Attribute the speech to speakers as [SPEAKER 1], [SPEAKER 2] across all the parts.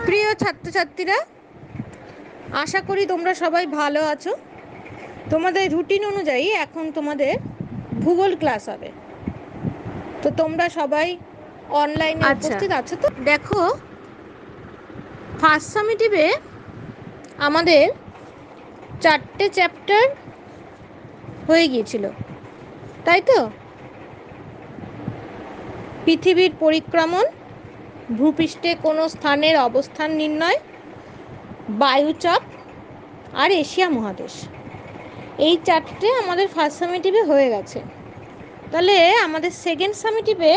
[SPEAKER 1] প্রিয় ছাত্রছাত্রীরা, আশা করি তোমরা সবাই ভালো আছো। তোমাদের রুটিন অনুযায়ী এখন তোমাদের ভূগোল ক্লাস হবে, তো তোমরা সবাই অনলাইনে উপস্থিত আছো। তো দেখো, ফার্স্ট সামেটিভে আমাদের 4টে চ্যাপ্টার হয়ে গিয়েছিল, তাই তো? পৃথিবীর পরিক্রমণ, ভূপৃষ্ঠে কোনো স্থানের অবস্থান নির্ণয়, বায়ুচাপ আর এশিয়া মহাদেশ। এই 4টে আমাদের ফার্স্ট সামেটিভে হয়ে গেছে। তাহলে আমাদের সেকেন্ড সামেটিভে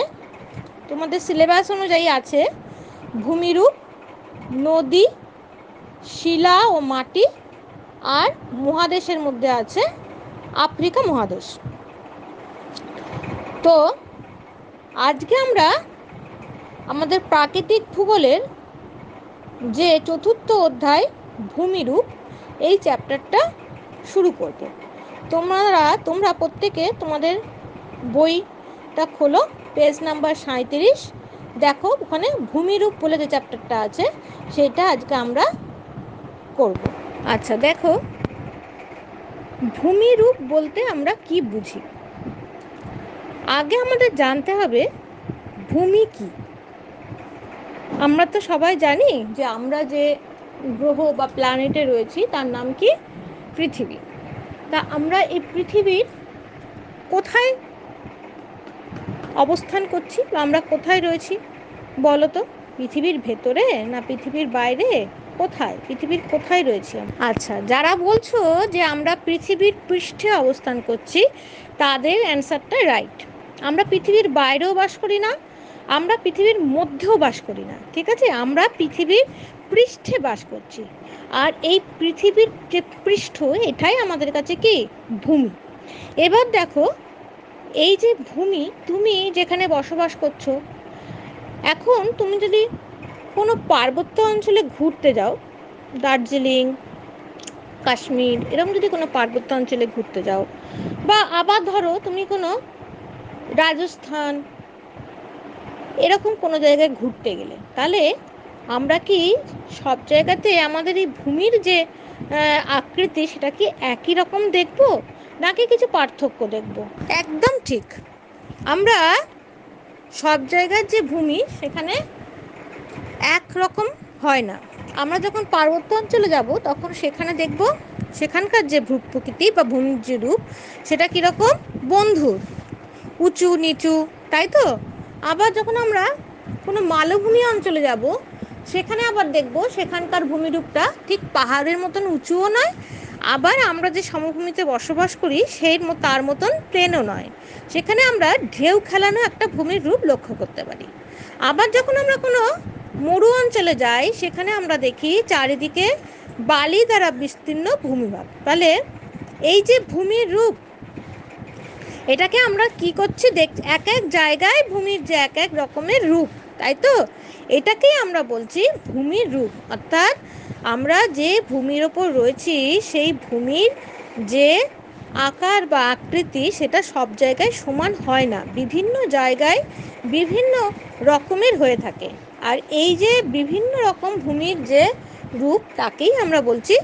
[SPEAKER 1] তোমাদের সিলেবাস অনুযায়ী আছে ভূমিরূপ, নদী, শিলা ও মাটি, আর মহাদেশের মধ্যে আছে আফ্রিকা মহাদেশ। তো আজকে আমরা আমাদের প্রাকৃতিক ভূগোলের যে চতুর্থ অধ্যায় ভূমিরূপ, এই চ্যাপ্টারটা শুরু করব। তোমরা প্রত্যেকে তোমাদের বইটা খোলো, পেজ নাম্বার 37। দেখো, ওখানে ভূমিরূপ বলে যে চ্যাপ্টারটা আছে সেটা আজকে আমরা করব। আচ্ছা, দেখো, ভূমিরূপ বলতে আমরা কি বুঝি। আগে আমাদের জানতে হবে ভূমি কি। আমরা তো সবাই জানি যে আমরা যে গ্রহ বা প্ল্যানেটে রয়েছি তার নাম কি? পৃথিবী। তা আমরা এই পৃথিবীর কোথায় অবস্থান করছি বা আমরা কোথায় রয়েছি বলো তো? পৃথিবীর ভেতরে না পৃথিবীর বাইরে? কোথায়, পৃথিবীর কোথায় রয়েছি? আচ্ছা, যারা বলছো যে আমরা পৃথিবীর পৃষ্ঠে অবস্থান করছি তাদের অ্যান্সারটা রাইট। আমরা পৃথিবীর বাইরেও বাস করি না, আমরা পৃথিবীর মধ্যেও বাস করি না, ঠিক আছে? আমরা পৃথিবীর পৃষ্ঠে বাস করছি। আর এই পৃথিবীর যে পৃষ্ঠ, এটাই আমাদের কাছে কি? ভূমি। এবার দেখো, এই যে ভূমি, তুমি যেখানে বসবাস করছো, এখন তুমি যদি কোনো পার্বত্য অঞ্চলে ঘুরতে যাও, দার্জিলিং, কাশ্মীর, এরকম যদি কোনো পার্বত্য অঞ্চলে ঘুরতে যাও, বা আবার ধরো তুমি কোনো রাজস্থান, এরকম কোনো জায়গায় ঘুরতে গেলে, তাহলে আমরা কি সব জায়গাতে আমাদের এই ভূমির যে আকৃতি সেটা কি একই রকম দেখব নাকি কিছু পার্থক্য দেখব? একদম ঠিক। আমরা সব জায়গার যে ভূমি সেখানে একরকম হয় না। আমরা যখন পার্বত্য অঞ্চলে যাব তখন সেখানে দেখব সেখানকার যে ভূপ্রকৃতি বা ভূমির যে রূপ সেটা কীরকম? বন্ধুর, উঁচু নিচু, তাই তো? আবার যখন আমরা কোনো মালভূমি অঞ্চলে যাব সেখানে আবার দেখব সেখানকার ভূমিরূপটা ঠিক পাহাড়ের মতন উঁচুও নয়, আবার আমরা যে সমভূমিতে বসবাস করি তার মতন প্লেনও নয়। সেখানে আমরা ঢেউ খেলানো একটা ভূমির রূপ লক্ষ্য করতে পারি। আবার যখন আমরা কোনো মরু অঞ্চলে যাই সেখানে আমরা দেখি চারিদিকে বালি দ্বারা বিস্তীর্ণ ভূমিভাগ। তাহলে এই যে ভূমির রূপ, এটাকে আমরা কি করছি? এক এক জায়গায় ভূমির যে এক এক রকমের রূপ, তাই তো? এটাকেই আমরা বলছি ভূমির রূপ। অর্থাৎ আমরা যে ভূমির ওপর রয়েছি সেই ভূমির যে আকার বা আকৃতি সেটা সব জায়গায় সমান হয় না, বিভিন্ন জায়গায় বিভিন্ন রকমের হয়ে থাকে। আর এই যে বিভিন্ন রকম ভূমির যে রূপ তাকেই আমরা বলছি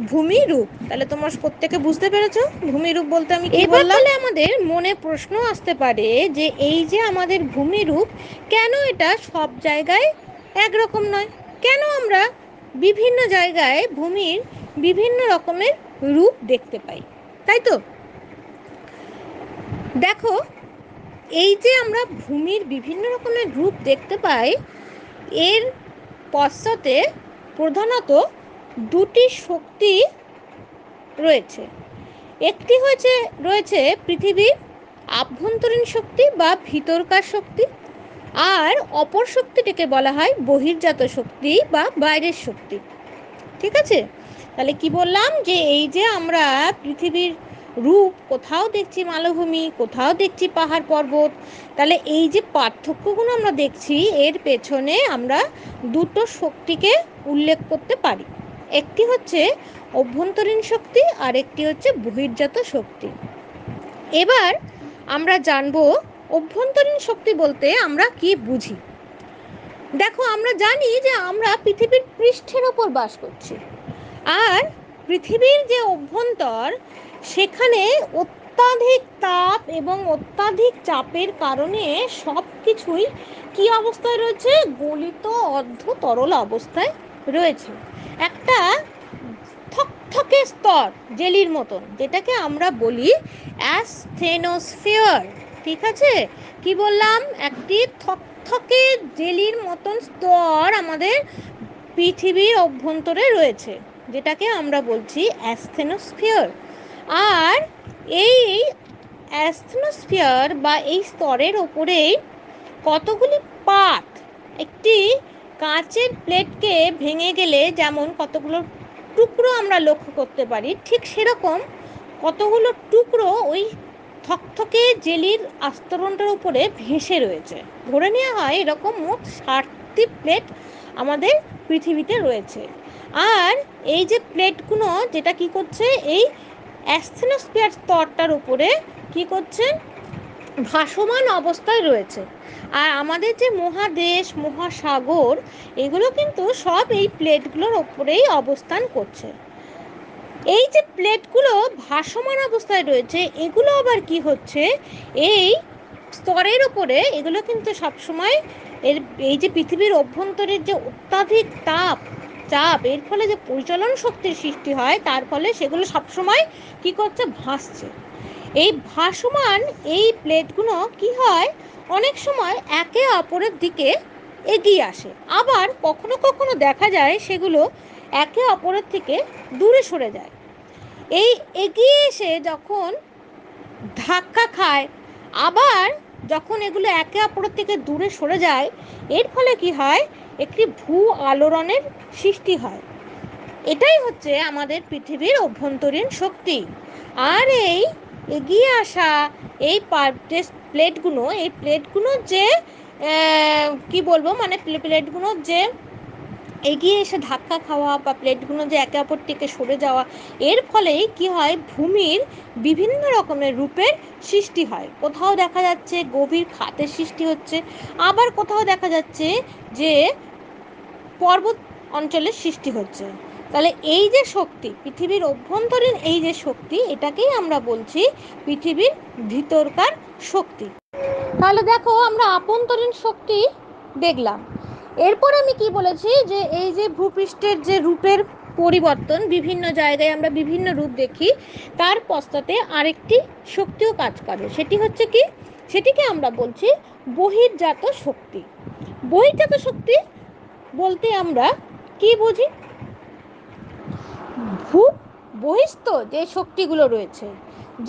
[SPEAKER 1] ভূমি রূপ। তাহলে তোমরা প্রত্যেকে বুঝতে পেরেছো ভূমি রূপ বলতে আমি কি বললাম? তাহলে আমাদের মনে প্রশ্ন আসতে পারে যে এই যে আমাদের ভূমি রূপ, কেন এটা সব জায়গায় একরকম নয়? কেন আমরা বিভিন্ন জায়গায় ভূমির বিভিন্ন রকমের রূপ দেখতে পাই, তাই তো? দেখো, এই যে আমরা ভূমির বিভিন্ন রকমের রূপ দেখতে পাই, এর পশ্চাতে প্রধানত দুটি শক্তি রয়েছে। একটি রয়েছে পৃথিবীর আভ্যন্তরীণ শক্তি বা ভিতরকার শক্তি, আর অপর শক্তিটিকে বলা হয় বহির্জাত শক্তি বা বাইরের শক্তি, ঠিক আছে? তাহলে কি বললাম যে এই যে আমরা পৃথিবীর রূপ কোথাও দেখছি মালভূমি, কোথাও দেখছি পাহাড় পর্বত, তাহলে এই যে পার্থক্যগুলো আমরা দেখছি এর পেছনে আমরা দুটো শক্তিকে উল্লেখ করতে পারি। একটি হচ্ছে অভ্যন্তরীণ শক্তি আর একটি হচ্ছে বহির্জাত শক্তি। এবার আমরা জানবো অভ্যন্তরীণ শক্তি বলতে আমরা কি বুঝি। দেখো, আমরা জানি যে আমরা পৃথিবীর পৃষ্ঠের ওপর বাস করছি, আর পৃথিবীর যে অভ্যন্তর, সেখানে অত্যাধিক তাপ এবং অত্যাধিক চাপের কারণে সব কিছুই কী অবস্থায় রয়েছে? গলিত অর্ধ তরল অবস্থায় রয়েছে। একটা থকথকে স্তর, জেলির মতন, যেটাকে আমরা বলি অ্যাসথেনোস্ফিয়ার। ঠিক আছে, কি বললাম? একটি থকথকে জেলির মতন স্তর আমাদের পৃথিবীর অভ্যন্তরে রয়েছে, যেটাকে আমরা বলছি অ্যাসথেনোস্ফিয়ার। আর এই অ্যাসথেনোস্ফিয়ার বা এই স্তরের ওপরেই কতগুলি পাত, একটি কাঁচের প্লেটকে ভেঙে গেলে যেমন কতগুলো টুকরো আমরা লক্ষ্য করতে পারি, ঠিক সেরকম কতগুলো টুকরো ওই থকথকে জেলির আস্তরণটার উপরে ভেসে রয়েছে। ধরে নেওয়া হয় এরকম মোট 60টি প্লেট আমাদের পৃথিবীতে রয়েছে। আর এই যে প্লেটগুলো, যেটা কি করছে, এই অ্যাসথেনোস্ফিয়ার স্তরটার উপরে কি করছে? ভাসমান অবস্থায় রয়েছে। আর আমাদের যে মহাদেশ, মহাসাগর, এগুলো কিন্তু সব এই প্লেটগুলোর ওপরেই অবস্থান করছে। এই যে প্লেটগুলো ভাসমান অবস্থায় রয়েছে, এগুলো আবার কি হচ্ছে? এই স্তরের ওপরে এগুলো কিন্তু সবসময় এই যে পৃথিবীর অভ্যন্তরের যে অত্যাধিক চাপ, এর ফলে যে পরিচালন শক্তির সৃষ্টি হয়, তার ফলে সেগুলো সবসময় কি করছে? ভাসছে। এই ভাসমান এই প্লেটগুলো কি হয়? অনেক সময় একে অপরের দিকে এগিয়ে আসে, আবার কখনো কখনো দেখা যায় সেগুলো একে অপরের থেকে দূরে সরে যায়। এই এগিয়ে এসে যখন ধাক্কা খায়, আবার যখন এগুলো একে অপরের থেকে দূরে সরে যায়, এর ফলে কি হয়? একটি ভূ আলোড়নের সৃষ্টি হয়। এটাই হচ্ছে আমাদের পৃথিবীর অভ্যন্তরীণ শক্তি। আর এই এগিয়ে আসা এই প্লেটগুলোর যে কি বলবো, মানে প্লেটগুলোর যে এগিয়ে এসে ধাক্কা খাওয়া বা প্লেটগুলো যে একে অপর থেকে সরে যাওয়া, এর ফলেই কি হয়? ভূমির বিভিন্ন রকমের রূপের সৃষ্টি হয়। কোথাও দেখা যাচ্ছে গভীর খাতের সৃষ্টি হচ্ছে, আবার কোথাও দেখা যাচ্ছে যে পর্বত অঞ্চলের সৃষ্টি হচ্ছে। তাহলে এই যে শক্তি, পৃথিবীর অভ্যন্তরীণ এই যে শক্তি, এটাকেই আমরা বলছি পৃথিবীর ভিতরকার শক্তি। তাহলে দেখো, আমরা আভ্যন্তরীণ শক্তি দেখলাম। এরপর আমি কি বলেছি? যে এই যে ভূপৃষ্ঠের যে রূপের পরিবর্তন, বিভিন্ন জায়গায় আমরা বিভিন্ন রূপ দেখি, তার পশ্চাতে আরেকটি শক্তিও কাজ করে। সেটি হচ্ছে কি? সেটিকে আমরা বলছি বহির্জাত শক্তি। বহির্জাত শক্তি বলতে আমরা কি বুঝি? ভূ বহিস্থ যে শক্তিগুলো রয়েছে,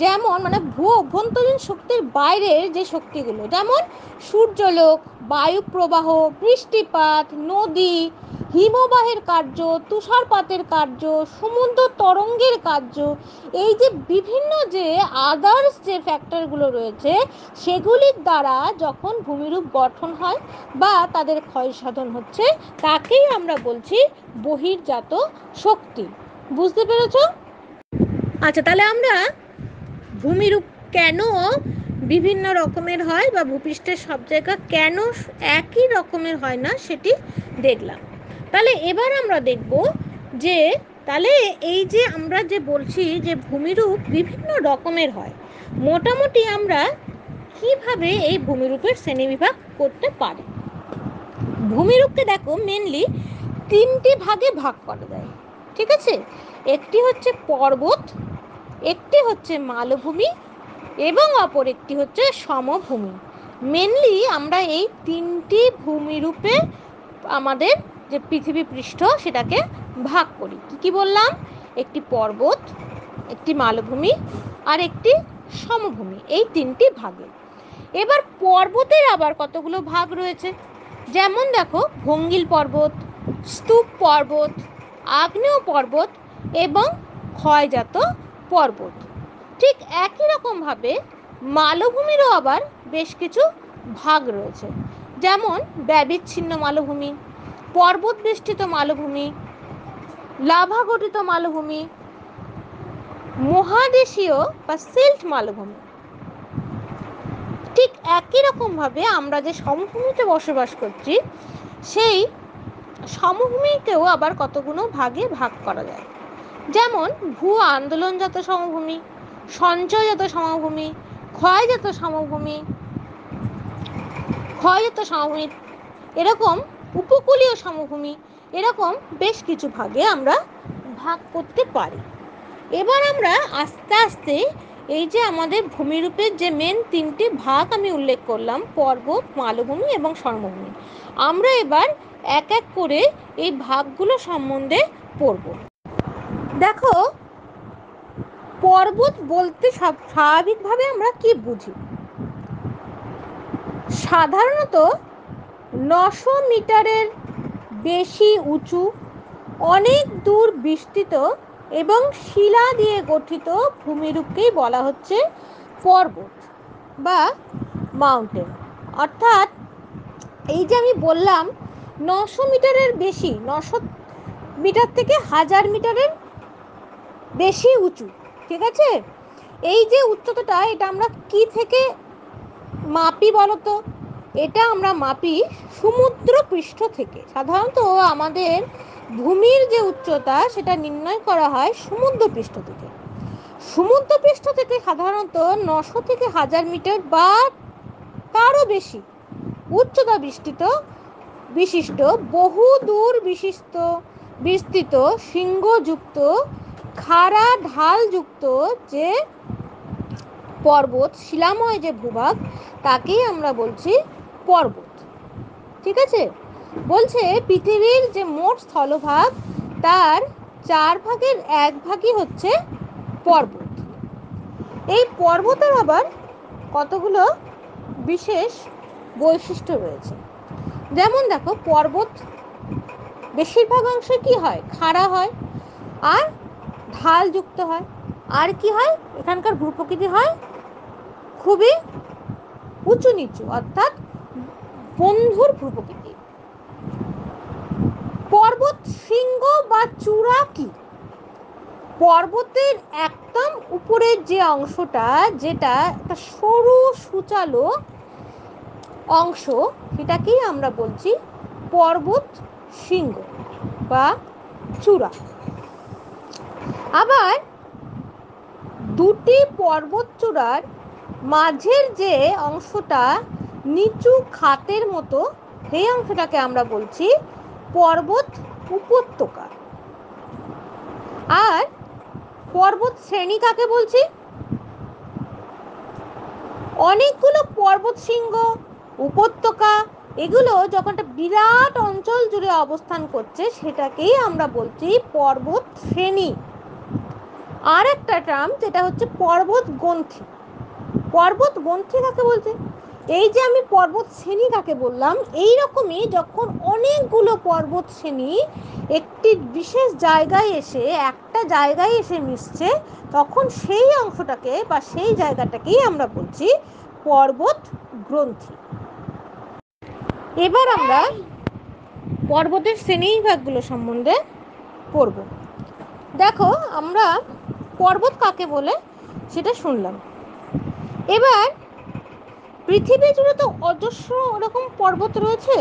[SPEAKER 1] যেমন মানে ভূ অভ্যন্তরীণ শক্তির বাইরের যে শক্তিগুলো, যেমন সূর্যলোক, বায়ু প্রবাহ, বৃষ্টিপাত, নদী, হিমবাহের কার্য, তুষারপাতের কার্য, সমুদ্র তরঙ্গের কার্য, এই যে বিভিন্ন যে আদার্স যে ফ্যাক্টরগুলো রয়েছে, সেগুলির দ্বারা যখন ভূমিরূপ গঠন হয় বা তাদের ক্ষয়সাধন হচ্ছে, তাকেই আমরা বলছি বহির্জাত শক্তি। বুঝতে পেরেছ? আচ্ছা, তাহলে আমরা ভূমিরূপ কেন বিভিন্ন রকমের হয় বা ভূপৃষ্ঠের সব জায়গা কেন একই রকমের হয় না, সেটি দেখলাম। তাহলে এবার আমরা দেখব যে তাহলে এই যে আমরা যে বলছি যে ভূমিরূপ বিভিন্ন রকমের হয়, মোটামুটি আমরা কিভাবে এই ভূমিরূপের শ্রেণীবিভাগ করতে পারি। ভূমিরূপকে দেখো মেনলি 3টি ভাগে ভাগ করা যায়। ঠিক আছে, একটি হচ্ছে পর্বত, একটি হচ্ছে মালভূমি এবং অপর একটি হচ্ছে সমভূমি। মেনলি আমরা এই 3টি ভূমিরূপে আমাদের যে পৃথিবী পৃষ্ঠ, সেটাকে ভাগ করি। কি বললাম? একটি পর্বত, একটি মালভূমি আর একটি সমভূমি, এই 3টি ভাগে। এবার পর্বতের আবার কতগুলো ভাগ রয়েছে, যেমন দেখো ভঙ্গিল পর্বত, স্তূপ পর্বত, আগ্নেয় পর্বত এবং ক্ষয়জাত পর্বত। ঠিক একই রকমভাবে মালভূমিরও আবার বেশ কিছু ভাগ রয়েছে, যেমন ব্যবিচ্ছিন্ন মালভূমি, পর্বত বেষ্টিত মালভূমি, লাভা গঠিত মালভূমি, মহাদেশীয় বা সিল্ট মালভূমি। ঠিক একই রকমভাবে আমরা যে সমভূমিতে বসবাস করছি, সেই সমভূমিকেও আবার কতগুলো ভাগে ভাগ করা যায়। যেমন ভূ আন্দোলনজাত সমভূমি, সঞ্চয়জাত সমভূমি, ক্ষয়জাত সমভূমি, এরকম উপকূলীয় সমভূমি, এরকম বেশ কিছু ভাগে আমরা ভাগ করতে পারি। এবার আমরা আস্তে আস্তে এই যে আমাদের ভূমিরূপের যে মেন তিনটি ভাগ আমি উল্লেখ করলাম, পর্বত, মালভূমি এবং সমভূমি, আমরা এবার এক এক করে এই ভাগগুলো সম্বন্ধে পড়ব। দেখো, পর্বত বলতে স্বাভাবিকভাবে আমরা কি বুঝি? সাধারণত 900 মিটারের বেশি উঁচু, অনেক দূর বিস্তৃত এবং শিলা দিয়ে গঠিত ভূমিরূপকেই বলা হচ্ছে পর্বত বা মাউন্টেন। অর্থাৎ এই যে আমি বললাম 900 মিটারের বেশি, 900 মিটার থেকে 1000 মিটারের বেশি উঁচু, ঠিক আছে? এই যে উচ্চতাটা, এটা আমরা কি থেকে মাপি বলতো? এটা আমরা মাপি সমুদ্র পৃষ্ঠ থেকে। সাধারণত আমাদের ভূমির যে উচ্চতা সেটা নির্ণয় করা হয় সমুদ্র পৃষ্ঠ থেকে। সমুদ্র পৃষ্ঠ থেকে সাধারণত 900 থেকে 1000 মিটার বা তারও বেশি উচ্চতা বিশিষ্ট বহু দূর বিস্তৃত শৃঙ্গযুক্ত খাড়া ঢালযুক্ত যে পর্বত, শিলাময় যে ভূভাগ, তাকেই আমরা বলছি পর্বত। ঠিক আছে? বলছে পৃথিবীর যে মোট স্থলভাগ তার 4 ভাগের 1 ভাগই হচ্ছে পর্বত। এই পর্বতের আবার কতগুলো বিশেষ বৈশিষ্ট্য রয়েছে। যেমন দেখো, পর্বত বেশিরভাগ অংশে কি হয়? খাড়া হয় আর ঢালযুক্ত হয়। আর কি হয়? এখানকার ভূপ্রকৃতি হয় খুবই উঁচু নিচু, অর্থাৎ বন্ধুর ভূপ্রকৃতি। পর্বত শৃঙ্গ বা চূড়া কি? পর্বতের একদম উপরের যে অংশটা, যেটা একটা সরু সূচালো অংশ, সেটাকেই আমরা বলছি পর্বত শৃঙ্গ বা চূড়া। আবার দুটি পর্বত চূড়ার মাঝের যে অংশটা নিচু খাতের মতো, সেই অংশটাকে আমরা বলছি পর্বত উপত্যকা। আর পর্বত শ্রেণী কাকে বলছি? অনেকগুলো পর্বত শৃঙ্গ, উপত্যকা, এগুলো যখন একটা বিরাট অঞ্চল জুড়ে অবস্থান করছে, সেটাকেই আমরা বলছি পর্বত শ্রেণী। আর একটা টার্ম যেটা হচ্ছে পর্বত গ্রন্থি। পর্বত গ্রন্থি কাকে বলছে? এই যে আমি পর্বত শ্রেণী কাকে বললাম, এই রকমই যখন অনেকগুলো পর্বত শ্রেণী একটি বিশেষ জায়গায় এসে, একটা জায়গায় এসে মিশছে, তখন সেই অংশটাকে বা সেই জায়গাটাকেই আমরা বলছি পর্বত গ্রন্থি। এবার আমরা পর্বতের শ্রেণীবিভাগগুলো সম্বন্ধে পড়ব। দেখো, আমরা পর্বত কাকে বলে সেটা শুনলাম। এবার পৃথিবী জুড়ে তো অজস্র ওরকম পর্বত রয়েছে।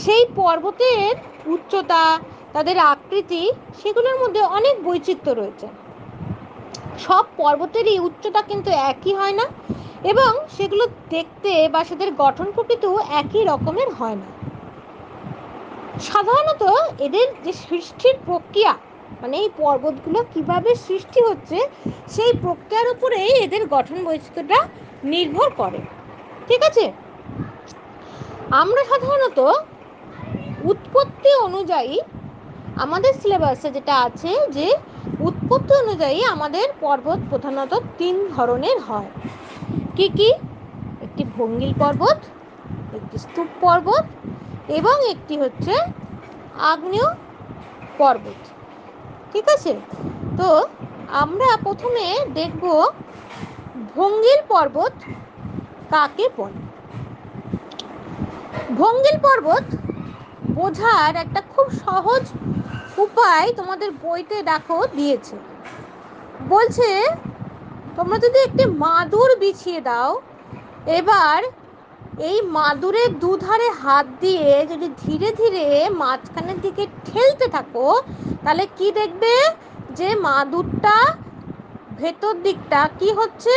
[SPEAKER 1] সেই পর্বতের উচ্চতা, তাদের আকৃতি, সেগুলোর মধ্যে অনেক বৈচিত্র্য রয়েছে। সব পর্বতেরই উচ্চতা কিন্তু একই হয় না, এবং সেগুলো দেখতে বা সেদের গঠন প্রকৃতিও একই রকমের হয় না। সাধারণত এদের যে সৃষ্টির প্রক্রিয়া, মানে এই পর্বতগুলো কিভাবে সৃষ্টি হচ্ছে, সেই প্রক্রিয়ার উপরেই এদের গঠন বৈশিষ্ট্যটা নির্ভর করে। ঠিক আছে? আমরা সাধারণত উৎপত্তি অনুযায়ী, আমাদের সিলেবাসে যেটা আছে, যে উৎপত্তি অনুযায়ী আমাদের পর্বত প্রধানত 3 ধরনের হয়। কি কি? একটি ভঙ্গিল পর্বত, একটি স্তূপ পর্বত, এবং একটি হচ্ছে আগ্নেয় পর্বত। ঠিক আছে? তো আমরা প্রথমে দেখব ভঙ্গিল পর্বত কাকে বলে। ভঙ্গিল পর্বত বোঝার একটা খুব সহজ উপায় তোমাদের বইতে দেখো দিয়েছে। বলছে, তোমরা যদি একটি মাদুর বিছিয়ে দাও, এবার এই মাদুরের দুধারে হাত দিয়ে যদি ধীরে ধীরে মাঝখানের দিকে ঠেলতে থাকো, তাহলে কি দেখবে যে মাদুরটা ভেতর দিকটা কি হচ্ছে,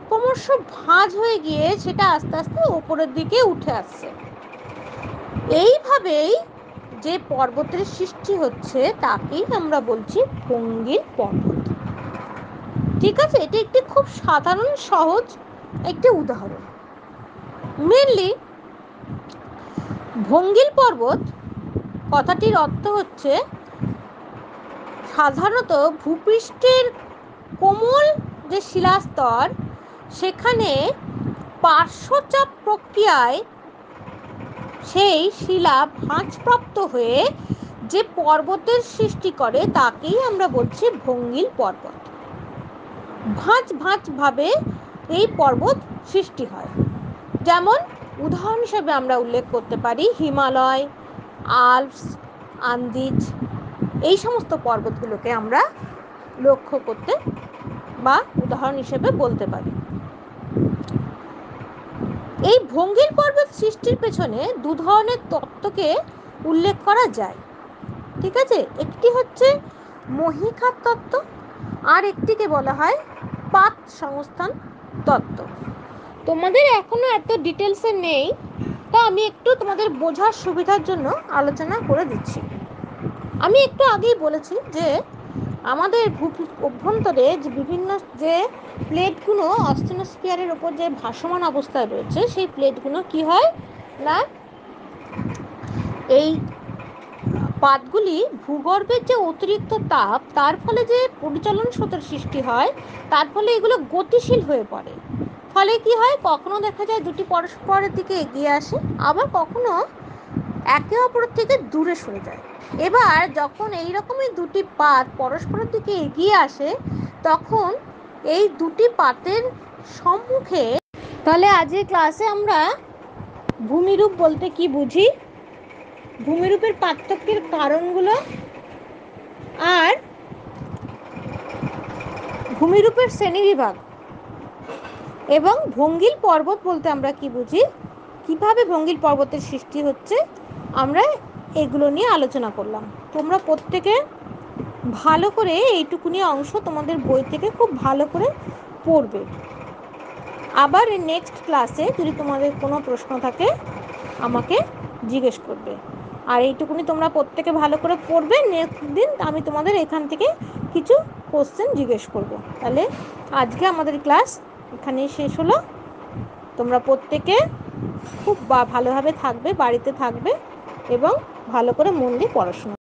[SPEAKER 1] ক্রমশ ভাঁজ হয়ে গিয়ে সেটা আস্তে আস্তে উপরের দিকে উঠে আসছে। এইভাবেই যে পর্বতের সৃষ্টি হচ্ছে তাকেই আমরা বলছি ভঙ্গির পর্বত। ঠিক আছে, এটি একটি খুব সাধারণ সহজ একটি উদাহরণ। মেনলি ভঙ্গিল পর্বত কথাটির অর্থ হচ্ছে সাধারণত ভূপৃষ্ঠের কোমল যে শিলাস্তর সেখানে পার্শ্বচাপ প্রক্রিয়ায় সেই শিলা ভাঁজপ্রাপ্ত হয়ে যে পর্বতের সৃষ্টি করে তাকেই আমরা বলছি ভঙ্গিল পর্বত। ভাঁজ ভাঁজ ভাবে এই পর্বত সৃষ্টি হয়। যেমন উদাহরণ হিসেবে আমরা উল্লেখ করতে পারি হিমালয়, আল্পস, আন্দিজ, এই সমস্ত পর্বতগুলোকে আমরা লক্ষ্য করতে বা উদাহরণ হিসেবে বলতে পারি। এই ভঙ্গিল পর্বত সৃষ্টির পেছনে দু ধরনের তত্ত্বকে উল্লেখ করা যায়। ঠিক আছে, একটি হচ্ছে মহীখাত তত্ত্ব, আর একটিকে বলা হয় পাত সংস্থান তত্ত্ব। তোমাদের এখনো এত ডিটেলসে নেই, তা আমি একটু তোমাদের বোঝার সুবিধার জন্য আলোচনা করে দিচ্ছি। আমি একটু আগেই বলেছি যে আমাদের অভ্যন্তরে যে বিভিন্ন যে প্লেটগুলো অস্টেনোস্ফিয়ারের ওপর যে ভাসমান অবস্থায় রয়েছে সেই প্লেটগুলো কি হয় না, এই পাতগুলি ভূগর্ভের যে অতিরিক্ত তাপ তার ফলে যে পরিচলন স্রোতের সৃষ্টি হয় তার ফলে এগুলো গতিশীল হয়ে পড়ে। ফলে কি হয়, কখনো দেখা যায় দুটি পরস্পরের দিকে এগিয়ে আসে, আবার কখনো একে অপরের থেকে দূরে সরে যায়। এবার যখন এই রকমই দুটি পাত পরস্পরের দিকে এগিয়ে আসে তখন এই দুটি পাতের সম্মুখে, তাহলে আজকের ক্লাসে আমরা ভূমিরূপ বলতে কি বুঝি, ভূমিরূপের পার্থক্যের কারণগুলো, আর ভূমিরূপের শ্রেণীবিভাগ, এবং ভঙ্গিল পর্বত বলতে আমরা কি বুঝি, কিভাবে ভঙ্গিল পর্বতের সৃষ্টি হচ্ছে, আমরা এগুলো নিয়ে আলোচনা করলাম। তোমরা প্রত্যেকে ভালো করে এইটুকুনি অংশ তোমাদের বই থেকে খুব ভালো করে পড়বে। আবার নেক্সট ক্লাসে যদি তোমাদের কোনো প্রশ্ন থাকে আমাকে জিজ্ঞেস করবে। আর এইটুকুনি তোমরা প্রত্যেকে ভালো করে পড়বে, নেক্সট দিন আমি তোমাদের এখান থেকে কিছু কোশ্চেন জিজ্ঞেস করব। তাহলে আজকে আমাদের ক্লাস এখানেই শেষ হলো। তোমরা প্রত্যেকে খুব ভালোভাবে থাকবে, বাড়িতে থাকবে এবং ভালো করে মন দিয়ে পড়াশোনা